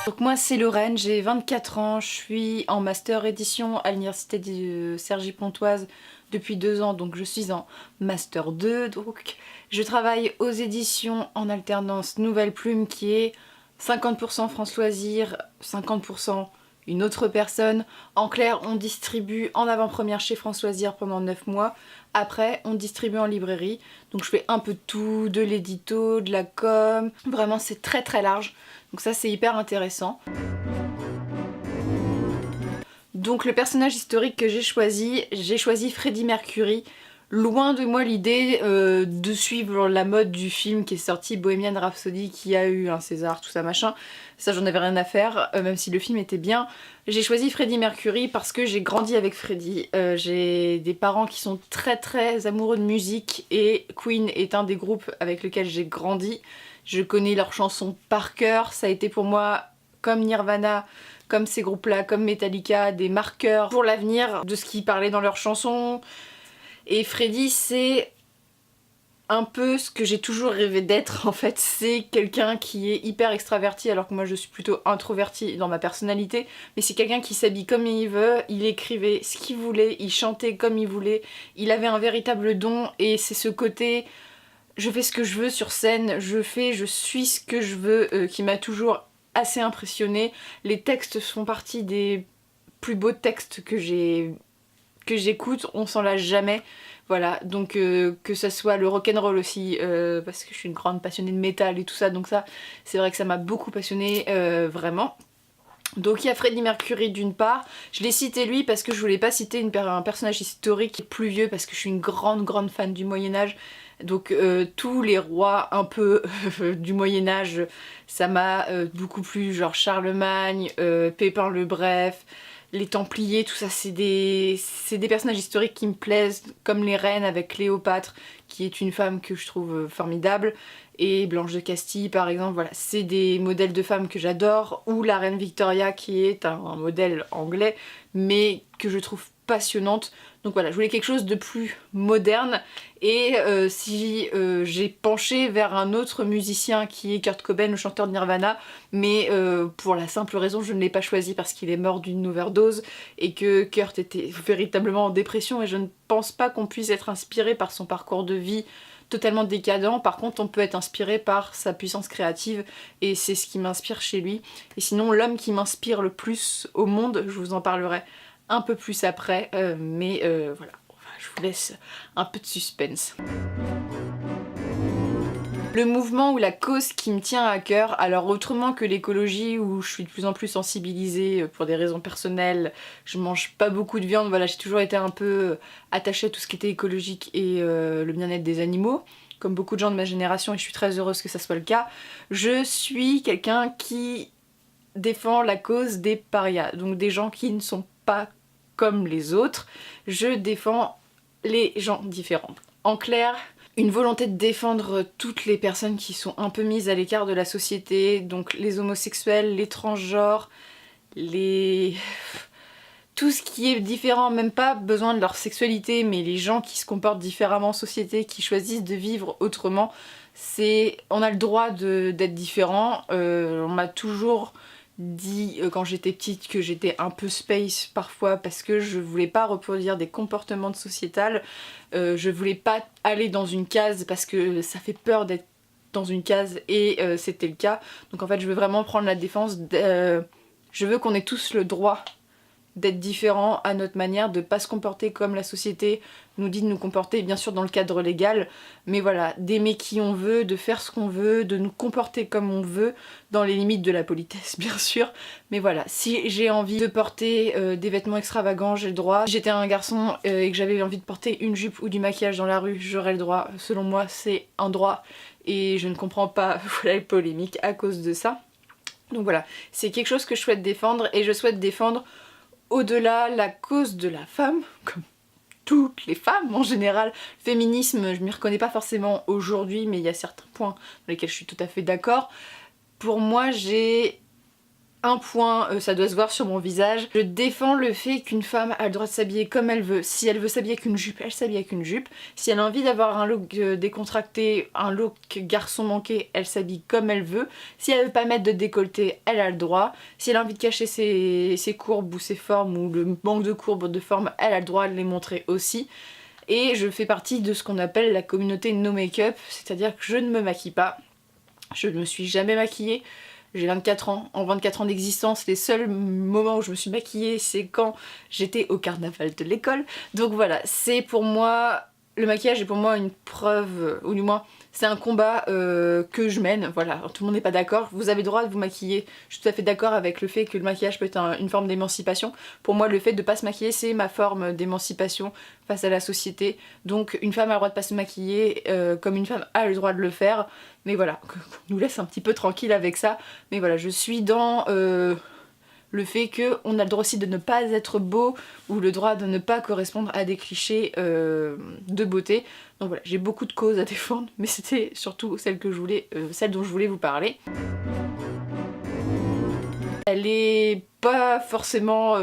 Donc moi c'est Lorraine, j'ai 24 ans, je suis en master édition à l'université de Cergy-Pontoise depuis 2 ans, donc je suis en master 2, donc je travaille aux éditions en alternance Nouvelle Plume qui est 50% France Loisirs, 50% une autre personne. En clair, on distribue en avant-première chez France Loisirs pendant 9 mois. Après, on distribue en librairie. Donc je fais un peu de tout, de l'édito, de la com. Vraiment, c'est très très large. Donc ça, c'est hyper intéressant. Donc le personnage historique que j'ai choisi Freddie Mercury. Loin de moi l'idée de suivre la mode du film qui est sorti, Bohemian Rhapsody, qui a eu un César, tout ça machin. Ça j'en avais rien à faire, même si le film était bien. J'ai choisi Freddie Mercury parce que j'ai grandi avec Freddie. J'ai des parents qui sont très très amoureux de musique et Queen est un des groupes avec lesquels j'ai grandi. Je connais leurs chansons par cœur, ça a été pour moi comme Nirvana, comme ces groupes-là, comme Metallica, des marqueurs pour l'avenir de ce qu'ils parlaient dans leurs chansons. Et Freddie, c'est un peu ce que j'ai toujours rêvé d'être en fait. C'est quelqu'un qui est hyper extraverti alors que moi je suis plutôt introvertie dans ma personnalité. Mais c'est quelqu'un qui s'habille comme il veut, il écrivait ce qu'il voulait, il chantait comme il voulait. Il avait un véritable don et c'est ce côté... Je fais ce que je veux sur scène, je suis ce que je veux qui m'a toujours assez impressionnée. Les textes font partie des plus beaux textes que j'écoute, on s'en lasse jamais. Voilà, donc que ça soit le rock'n'roll aussi, parce que je suis une grande passionnée de métal et tout ça, donc ça, c'est vrai que ça m'a beaucoup passionnée, vraiment. Donc il y a Freddie Mercury d'une part, je l'ai cité lui parce que je voulais pas citer un personnage historique plus vieux parce que je suis une grande fan du Moyen-Âge. Donc tous les rois un peu du Moyen-Âge, ça m'a beaucoup plu, genre Charlemagne, Pépin le Bref, les Templiers, tout ça c'est des personnages historiques qui me plaisent, comme les reines avec Cléopâtre, qui est une femme que je trouve formidable, et Blanche de Castille par exemple, voilà, c'est des modèles de femmes que j'adore, ou la reine Victoria qui est un modèle anglais, mais que je trouve passionnante. Donc voilà, je voulais quelque chose de plus moderne et si j'ai penché vers un autre musicien qui est Kurt Cobain, le chanteur de Nirvana, mais pour la simple raison je ne l'ai pas choisi parce qu'il est mort d'une overdose et que Kurt était véritablement en dépression et je ne pense pas qu'on puisse être inspiré par son parcours de vie totalement décadent. Par contre on peut être inspiré par sa puissance créative et c'est ce qui m'inspire chez lui. Et sinon l'homme qui m'inspire le plus au monde, je vous en parlerai un peu plus après, mais voilà, je vous laisse un peu de suspense. Le mouvement ou la cause qui me tient à cœur, alors autrement que l'écologie où je suis de plus en plus sensibilisée pour des raisons personnelles, je mange pas beaucoup de viande, voilà, j'ai toujours été un peu attachée à tout ce qui était écologique et le bien-être des animaux, comme beaucoup de gens de ma génération et je suis très heureuse que ça soit le cas. Je suis quelqu'un qui défend la cause des parias, donc des gens qui ne sont pas comme les autres, je défends les gens différents. En clair, une volonté de défendre toutes les personnes qui sont un peu mises à l'écart de la société, donc les homosexuels, les transgenres, tout ce qui est différent, même pas besoin de leur sexualité, mais les gens qui se comportent différemment en société, qui choisissent de vivre autrement, on a le droit d'être différent. On m'a toujours dit quand j'étais petite que j'étais un peu space parfois parce que je voulais pas reproduire des comportements de sociétal, je voulais pas aller dans une case parce que ça fait peur d'être dans une case et c'était le cas. Donc en fait je veux vraiment prendre la défense, je veux qu'on ait tous le droit d'être différents à notre manière, de pas se comporter comme la société nous dit de nous comporter, bien sûr dans le cadre légal, mais voilà, d'aimer qui on veut, de faire ce qu'on veut, de nous comporter comme on veut, dans les limites de la politesse bien sûr, mais voilà, si j'ai envie de porter des vêtements extravagants, j'ai le droit. Si j'étais un garçon et que j'avais envie de porter une jupe ou du maquillage dans la rue, j'aurais le droit, selon moi c'est un droit, et je ne comprends pas voilà, les polémiques à cause de ça. Donc voilà, c'est quelque chose que je souhaite défendre, et je souhaite défendre au-delà la cause de la femme, comme toutes les femmes en général. Le féminisme, je m'y reconnais pas forcément aujourd'hui, mais il y a certains points dans lesquels je suis tout à fait d'accord. Pour moi, j'ai un point, ça doit se voir sur mon visage. Je défends le fait qu'une femme a le droit de s'habiller comme elle veut. Si elle veut s'habiller avec une jupe, elle s'habille avec une jupe. Si elle a envie d'avoir un look décontracté, un look garçon manqué, elle s'habille comme elle veut. Si elle veut pas mettre de décolleté, elle a le droit. Si elle a envie de cacher ses courbes ou ses formes ou le manque de courbes ou de formes, elle a le droit de les montrer aussi. Et je fais partie de ce qu'on appelle la communauté no make-up, c'est-à-dire que je ne me maquille pas. Je ne me suis jamais maquillée. J'ai 24 ans. En 24 ans d'existence, les seuls moments où je me suis maquillée, c'est quand j'étais au carnaval de l'école. Donc voilà, c'est pour moi... Le maquillage est pour moi une preuve, ou du moins c'est un combat que je mène, voilà, tout le monde n'est pas d'accord, vous avez le droit de vous maquiller, je suis tout à fait d'accord avec le fait que le maquillage peut être une forme d'émancipation. Pour moi le fait de pas se maquiller c'est ma forme d'émancipation face à la société, donc une femme a le droit de pas se maquiller comme une femme a le droit de le faire, mais voilà, qu'on nous laisse un petit peu tranquille avec ça, mais voilà, je suis dans... le fait qu'on a le droit aussi de ne pas être beau ou le droit de ne pas correspondre à des clichés de beauté. Donc voilà, j'ai beaucoup de causes à défendre, mais c'était surtout celle dont je voulais vous parler. Elle est pas forcément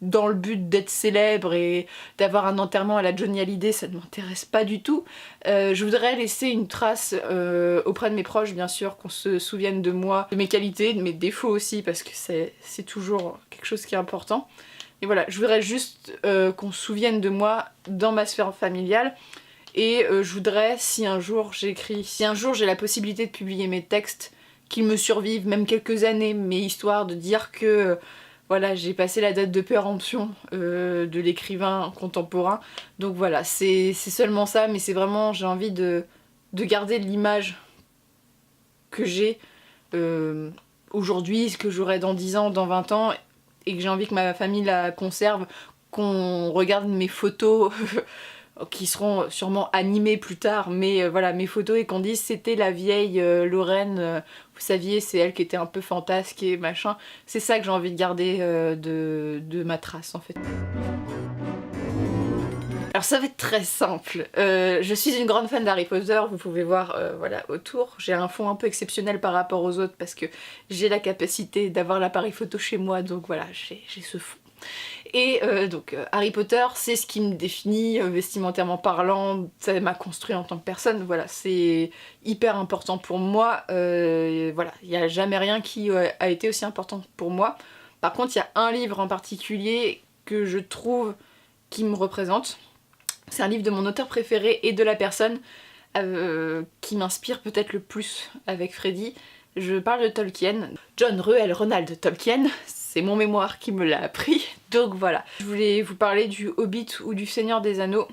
dans le but d'être célèbre et d'avoir un enterrement à la Johnny Hallyday, ça ne m'intéresse pas du tout. Je voudrais laisser une trace auprès de mes proches, bien sûr, qu'on se souvienne de moi, de mes qualités, de mes défauts aussi, parce que c'est toujours quelque chose qui est important. Et voilà, je voudrais juste qu'on se souvienne de moi dans ma sphère familiale. Et je voudrais, si un jour j'ai la possibilité de publier mes textes, qu'ils me survivent, même quelques années, mais histoire de dire que... voilà, j'ai passé la date de péremption de l'écrivain contemporain. Donc voilà, c'est seulement ça, mais c'est vraiment, j'ai envie de garder l'image que j'ai aujourd'hui, ce que j'aurai dans 10 ans, dans 20 ans, et que j'ai envie que ma famille la conserve, qu'on regarde mes photos qui seront sûrement animées plus tard, mais voilà, mes photos, et qu'on dise c'était la vieille Lorraine, vous saviez, c'est elle qui était un peu fantasque et machin. C'est ça que j'ai envie de garder de ma trace en fait. Alors ça va être très simple. Je suis une grande fan d'Harry Potter, vous pouvez voir voilà, autour. J'ai un fond un peu exceptionnel par rapport aux autres parce que j'ai la capacité d'avoir l'appareil photo chez moi, donc voilà, j'ai ce fond. Et donc Harry Potter, c'est ce qui me définit vestimentairement parlant, ça m'a construit en tant que personne, voilà, c'est hyper important pour moi, voilà, il n'y a jamais rien qui a été aussi important pour moi. Par contre, il y a un livre en particulier que je trouve qui me représente. C'est un livre de mon auteur préféré et de la personne qui m'inspire peut-être le plus avec Freddy. Je parle de Tolkien, John Ruel Ronald Tolkien, c'est mon mémoire qui me l'a appris, donc voilà. Je voulais vous parler du Hobbit ou du Seigneur des Anneaux,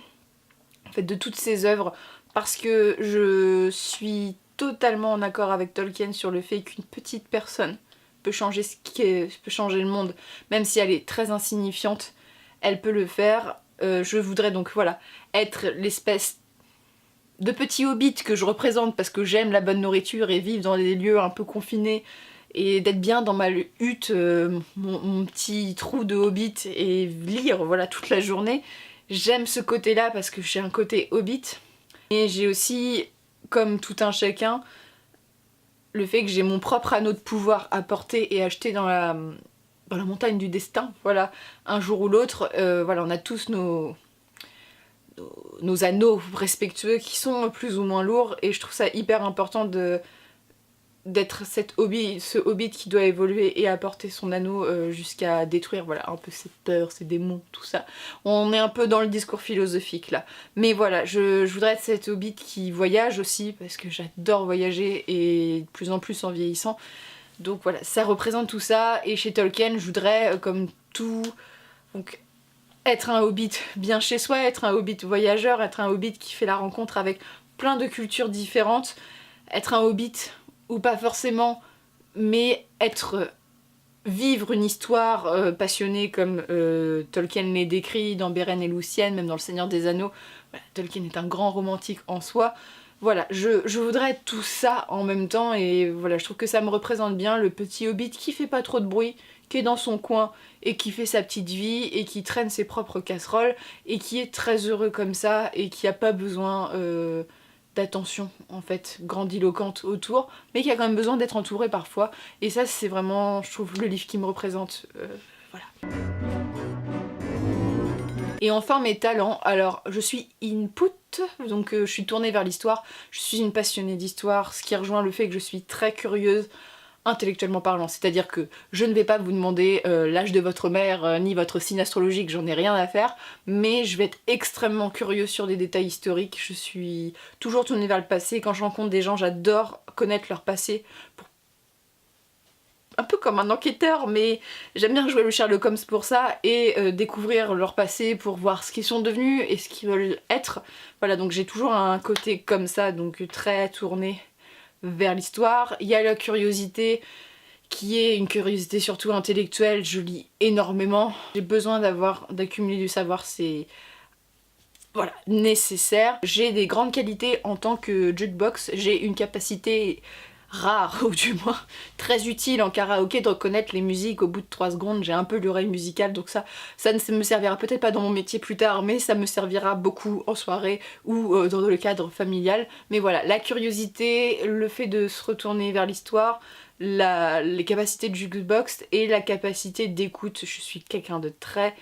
en fait de toutes ces œuvres, parce que je suis totalement en accord avec Tolkien sur le fait qu'une petite personne peut changer peut changer le monde, même si elle est très insignifiante, elle peut le faire. Je voudrais donc voilà, être l'espèce de petit hobbit que je représente parce que j'aime la bonne nourriture et vivre dans des lieux un peu confinés et d'être bien dans ma hutte, mon petit trou de hobbit et lire voilà toute la journée. J'aime ce côté-là parce que j'ai un côté hobbit. Et j'ai aussi, comme tout un chacun, le fait que j'ai mon propre anneau de pouvoir à porter et acheter dans la montagne du destin, voilà, un jour ou l'autre, voilà, on a tous nos anneaux respectueux qui sont plus ou moins lourds, et je trouve ça hyper important d'être ce hobbit qui doit évoluer et apporter son anneau jusqu'à détruire voilà, un peu ses peurs, ses démons, tout ça. On est un peu dans le discours philosophique là. Mais voilà, je voudrais être cet hobbit qui voyage aussi, parce que j'adore voyager et de plus en plus en vieillissant. Donc voilà, ça représente tout ça, et chez Tolkien, je voudrais, comme tout, donc, être un hobbit bien chez soi, être un hobbit voyageur, être un hobbit qui fait la rencontre avec plein de cultures différentes, être un hobbit ou pas forcément, mais vivre une histoire passionnée comme Tolkien l'est décrit dans Beren et Luthien, même dans Le Seigneur des Anneaux. Voilà, Tolkien est un grand romantique en soi. Voilà, je voudrais être tout ça en même temps, et voilà, je trouve que ça me représente bien, le petit hobbit qui fait pas trop de bruit, qui est dans son coin et qui fait sa petite vie et qui traîne ses propres casseroles et qui est très heureux comme ça et qui a pas besoin d'attention en fait grandiloquente autour, mais qui a quand même besoin d'être entouré parfois. Et ça c'est vraiment, je trouve, le livre qui me représente. Voilà. Et enfin mes talents, alors je suis input, donc je suis tournée vers l'histoire, je suis une passionnée d'histoire, ce qui rejoint le fait que je suis très curieuse intellectuellement parlant, c'est-à-dire que je ne vais pas vous demander l'âge de votre mère ni votre signe astrologique, j'en ai rien à faire, mais je vais être extrêmement curieuse sur des détails historiques, je suis toujours tournée vers le passé, quand je rencontre des gens j'adore connaître leur passé, un peu comme un enquêteur, mais j'aime bien jouer le Sherlock Holmes pour ça et découvrir leur passé pour voir ce qu'ils sont devenus et ce qu'ils veulent être. Voilà, donc j'ai toujours un côté comme ça, donc très tourné vers l'histoire. Il y a la curiosité qui est une curiosité surtout intellectuelle, je lis énormément. J'ai besoin d'accumuler du savoir, c'est voilà, nécessaire. J'ai des grandes qualités en tant que jukebox, j'ai une capacité rare, ou du moins très utile en karaoké de reconnaître les musiques au bout de 3 secondes. J'ai un peu l'oreille musicale, donc ça ne me servira peut-être pas dans mon métier plus tard, mais ça me servira beaucoup en soirée ou dans le cadre familial. Mais voilà, la curiosité, le fait de se retourner vers l'histoire, les capacités de jukebox et la capacité d'écoute. Je suis quelqu'un de très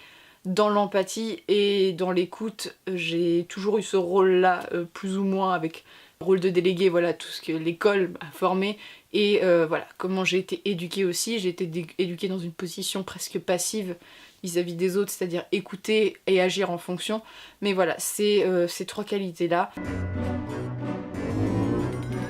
dans l'empathie et dans l'écoute. J'ai toujours eu ce rôle-là, plus ou moins, avec rôle de délégué, voilà, tout ce que l'école a formé et voilà, comment j'ai été éduquée aussi. J'ai été éduquée dans une position presque passive vis-à-vis des autres, c'est-à-dire écouter et agir en fonction. Mais voilà, c'est ces 3 qualités-là.